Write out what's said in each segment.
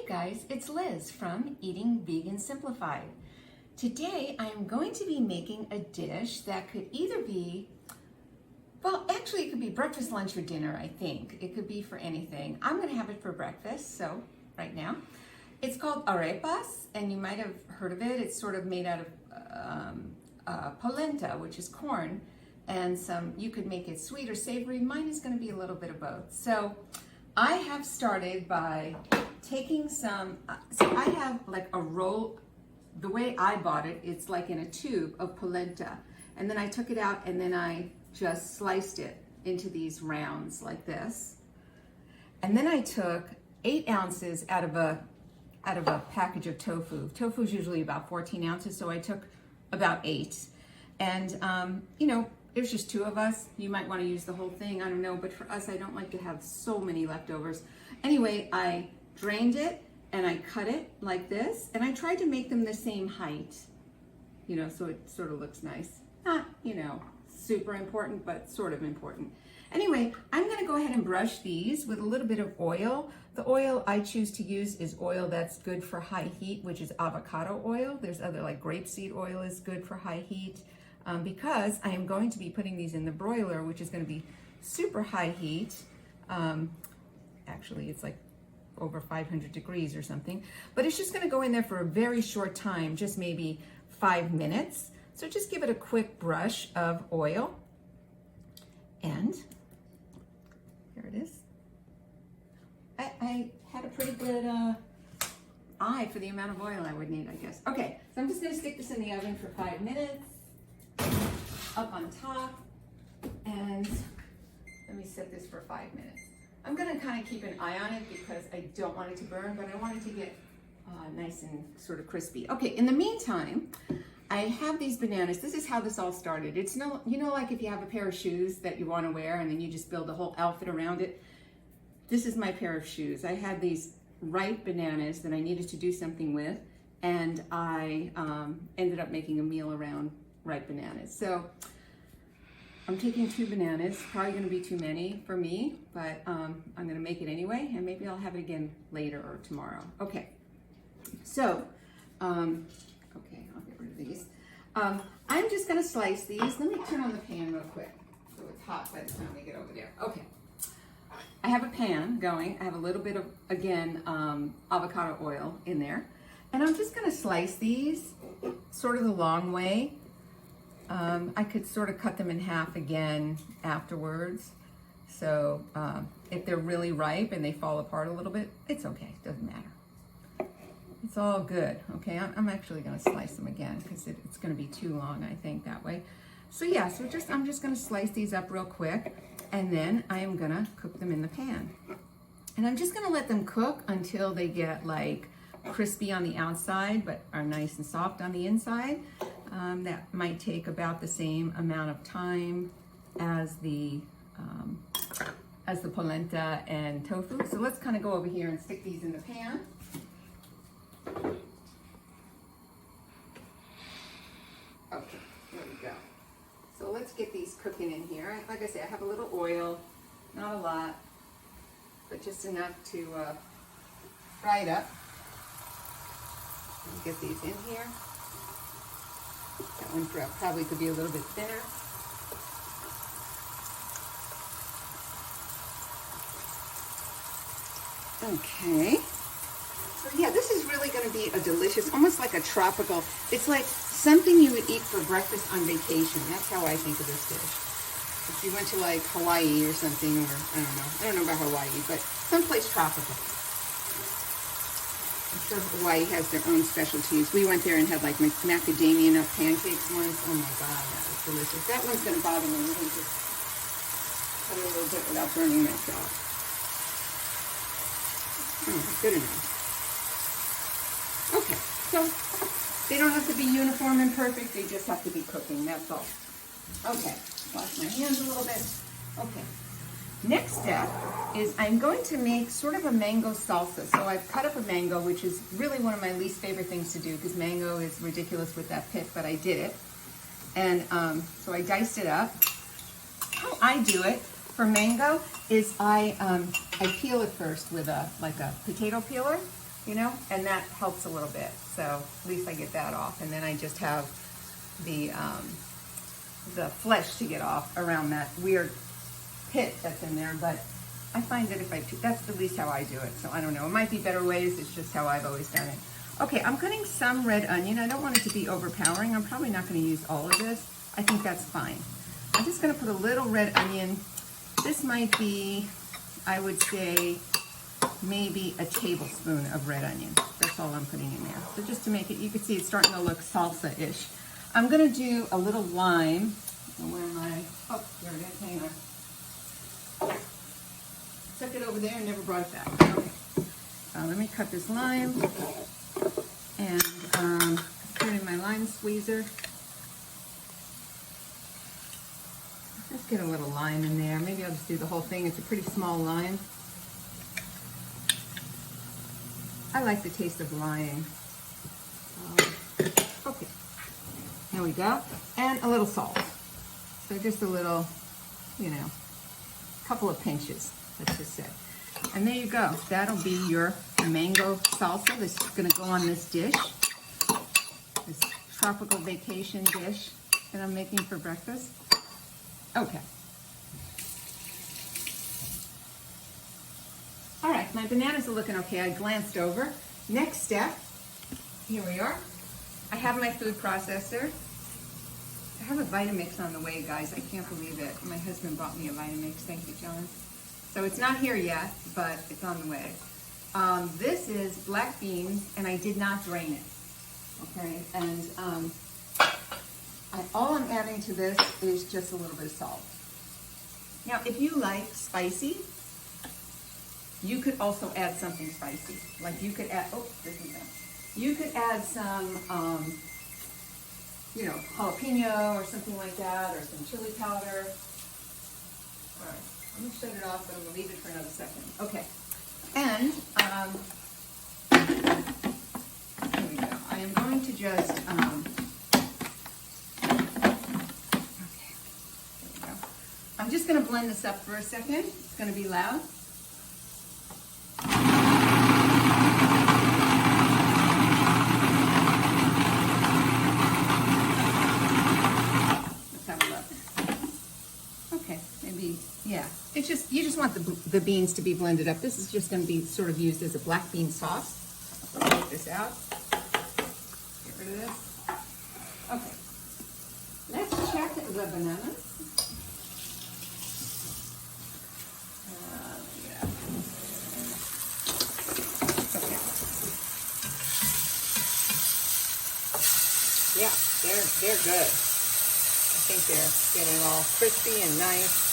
Hey guys, it's Liz from Eating Vegan Simplified. Today I'm going to be making a dish that could either be, well, actually it could be breakfast, lunch, or dinner, I think. It could be for anything. I'm going to have it for breakfast, so right now. It's called arepas, and you might have heard of it. It's sort of made out of polenta, which is corn, and you could make it sweet or savory. Mine is going to be a little bit of both. So I have started by taking some, so I have like a roll, the way I bought it, it's like in a tube of polenta. And then I took it out and then I just sliced it into these rounds like this. And then I took 8 ounces out of a package of tofu. Tofu is usually about 14 ounces, so I took about 8. And, you know, there's just 2 of us. You might want to use the whole thing, I don't know, but for us, I don't like to have so many leftovers. Anyway, I drained it and I cut it like this, and I tried to make them the same height, you know, so it sort of looks nice. Not, you know, super important, but sort of important. Anyway, I'm gonna go ahead and brush these with a little bit of oil. The oil I choose to use is oil that's good for high heat, which is avocado oil. There's other, like grapeseed oil is good for high heat, because I am going to be putting these in the broiler, which is gonna be super high heat. Actually, it's like over 500 degrees or something, but it's just gonna go in there for a very short time, just maybe 5 minutes. So just give it a quick brush of oil, and here it is. I had a pretty good eye for the amount of oil I would need, I guess. Okay, so I'm just gonna stick this in the oven for 5 minutes, up on top, and let me set this for 5 minutes. I'm gonna kind of keep an eye on it because I don't want it to burn, but I want it to get nice and sort of crispy. Okay, in the meantime, I have these bananas. This is how this all started. It's no, you know, like if you have a pair of shoes that you want to wear and then you just build a whole outfit around it. This is my pair of shoes. I had these ripe bananas that I needed to do something with, and I ended up making a meal around ripe bananas. So I'm taking 2 bananas, probably gonna be too many for me, but I'm gonna make it anyway, and maybe I'll have it again later or tomorrow. Okay, so, okay, I'll get rid of these. I'm just gonna slice these. Let me turn on the pan real quick so it's hot by the time we get over there. Okay, I have a pan going. I have a little bit of, again, avocado oil in there, and I'm just gonna slice these sort of the long way. I could sort of cut them in half again afterwards. So if they're really ripe and they fall apart a little bit, it's okay, it doesn't matter. It's all good, okay? I'm actually gonna slice them again because it's gonna be too long, I think, that way. So yeah, so I'm just gonna slice these up real quick, and then I am gonna cook them in the pan. And I'm just gonna let them cook until they get like crispy on the outside, but are nice and soft on the inside. That might take about the same amount of time as the polenta and tofu. So let's kind of go over here and stick these in the pan. Okay, there we go. So let's get these cooking in here. Like I said, I have a little oil, not a lot, but just enough to fry it up. Get these in here. That one probably could be a little bit thinner. Okay. So yeah, this is really going to be a delicious, almost like a tropical, it's like something you would eat for breakfast on vacation. That's how I think of this dish. If you went to like Hawaii or something, or I don't know about Hawaii, but someplace tropical. I'm sure Hawaii has their own specialties. We went there and had like macadamia nut pancakes once. Oh my God, that was delicious. That one's gonna bother me. I'm gonna just cut it a little bit without burning myself. Oh, good enough. Okay, so they don't have to be uniform and perfect. They just have to be cooking, that's all. Okay, wash my hands a little bit. Okay. Next step is I'm going to make sort of a mango salsa. So I've cut up a mango, which is really one of my least favorite things to do because mango is ridiculous with that pit, but I did it. And so I diced it up. How I do it for mango is I peel it first with a potato peeler, you know, and that helps a little bit. So at least I get that off, and then I just have the flesh to get off around that weird pit that's in there. But I find that that's at least how I do it. So I don't know, it might be better ways, it's just how I've always done it. Okay, I'm cutting some red onion. I don't want it to be overpowering. I'm probably not going to use all of this. I think that's fine. I'm just going to put a little red onion. This might be, I would say, maybe a tablespoon of red onion. That's all I'm putting in there. So just to make it, you can see it's starting to look salsa-ish. I'm going to do a little lime. Where am I? Oh, there it is. Hang on. Took it over there and never brought it back. Okay. Let me cut this lime and put it in my lime squeezer. Let's get a little lime in there. Maybe I'll just do the whole thing. It's a pretty small lime. I like the taste of lime. Okay, here we go. And a little salt. So just a little, you know, couple of pinches, let's just say. And there you go. That'll be your mango salsa. This is going to go on this dish, this tropical vacation dish that I'm making for breakfast. Okay. All right, my bananas are looking okay. I glanced over. Next step, here we are. I have my food processor. I have a Vitamix on the way, guys. I can't believe it. My husband bought me a Vitamix. Thank you, John. So it's not here yet, but it's on the way. This is black beans, and I did not drain it. Okay, and all I'm adding to this is just a little bit of salt. Now, if you like spicy, you could also add something spicy. Like you could add, oh, this is that. You could add some, you know, jalapeno or something like that, or some chili powder. All right, I'm gonna shut it off, but I'm gonna leave it for another second. Okay, and here we go. I am going to just, okay, there we go. I'm just gonna blend this up for a second. It's gonna be loud. Yeah, it's just, you just want the beans to be blended up. This is just going to be sort of used as a black bean sauce. Take this out. Get rid of this. Okay. Let's check the bananas. Okay. Yeah, they're good. I think they're getting all crispy and nice.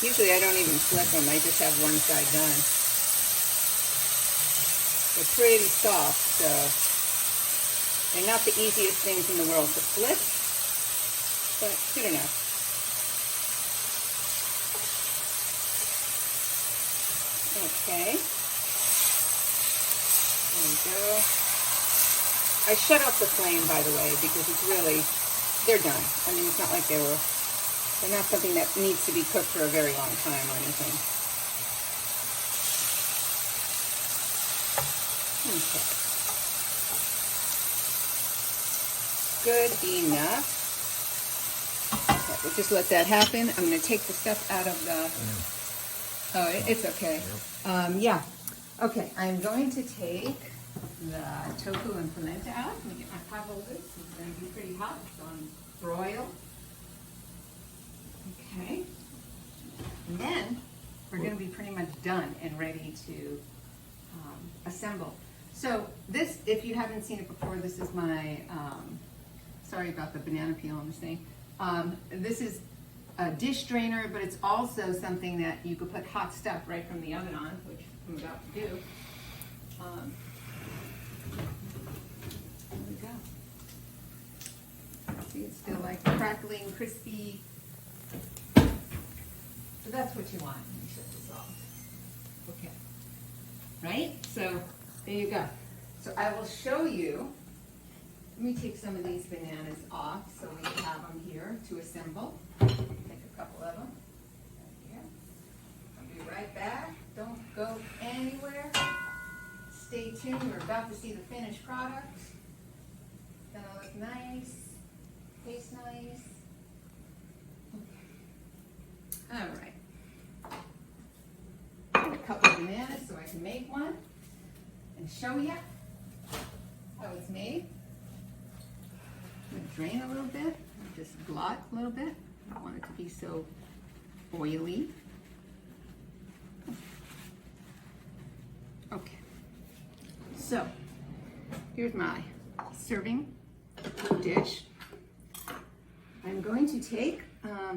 Usually I don't even flip them, I just have one side done. They're pretty soft, so they're not the easiest things in the world to flip, but good enough. Okay, there we go. I shut off the flame, by the way, because it's really, they're done. I mean, it's not like they're not something that needs to be cooked for a very long time or anything. Okay. Good enough. Okay, we'll just let that happen. I'm going to take the stuff out of the, oh, it's okay. Yeah. Okay, I'm going to take the tofu and polenta out. Let me get my pot holder. It's going to be pretty hot. It's on broil. Okay. And then we're going to be pretty much done and ready to assemble. So this, if you haven't seen it before, this is my, sorry about the banana peel on this thing. This is a dish drainer, but it's also something that you could put hot stuff right from the oven on, which I'm about to do. There we go. See, it's still like crackling, crispy. So that's what you want. Let me shut this off. Okay. Right? So there you go. So I will show you. Let me take some of these bananas off so we have them here to assemble. Take a couple of them. Right here. stay tuned. We're about to see the finished product. It's gonna look nice, taste nice. All right. Got a couple of bananas so I can make one and show you how it's made. I'm gonna drain a little bit, just blot a little bit. I don't want it to be so oily. Okay, so here's my serving dish. I'm going to take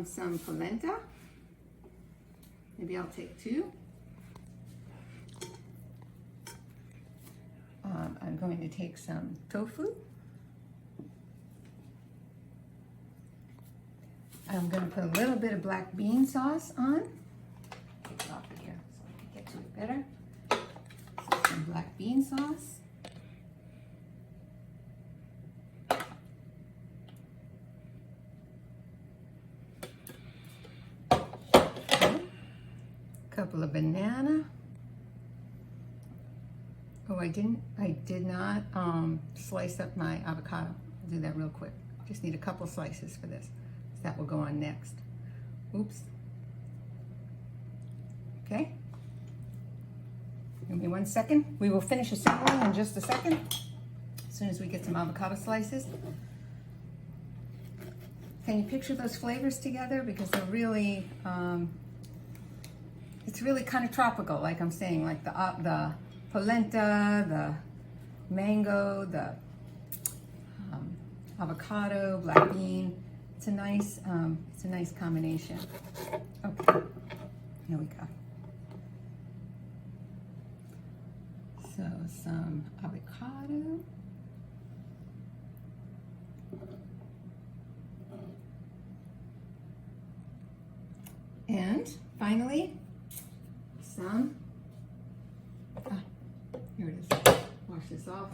some polenta. Maybe I'll take 2. I'm going to take some tofu. I'm going to put a little bit of black bean sauce on. Take it off of here so I can get to it better. So some black bean sauce. Couple of banana. Oh, I did not slice up my avocado. I'll do that real quick. Just need a couple slices for this. That will go on next. Oops. Okay. Give me 1 second. We will finish assembling in just a second. As soon as we get some avocado slices. Can you picture those flavors together? Because they're really, it's really kind of tropical, like I'm saying, like the polenta, the mango, the avocado, black bean. It's a nice combination. Okay, here we go. So some avocado. And finally, some, here it is, wash this off,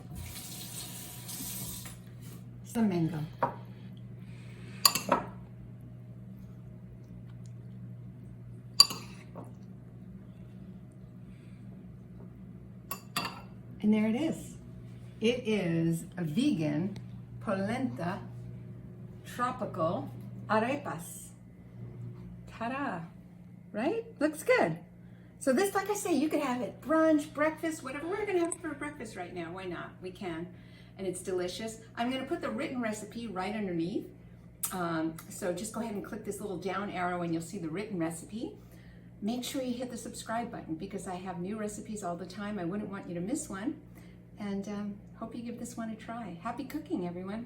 some mango. And there it is. It is a vegan polenta tropical arepas. Ta-da, right? Looks good. So this, like I say, you could have it brunch, breakfast, whatever. We're gonna have it for breakfast right now. Why not? We can. And it's delicious. I'm gonna put the written recipe right underneath. So just go ahead and click this little down arrow and you'll see the written recipe. Make sure you hit the subscribe button because I have new recipes all the time. I wouldn't want you to miss one. And hope you give this one a try. Happy cooking, everyone.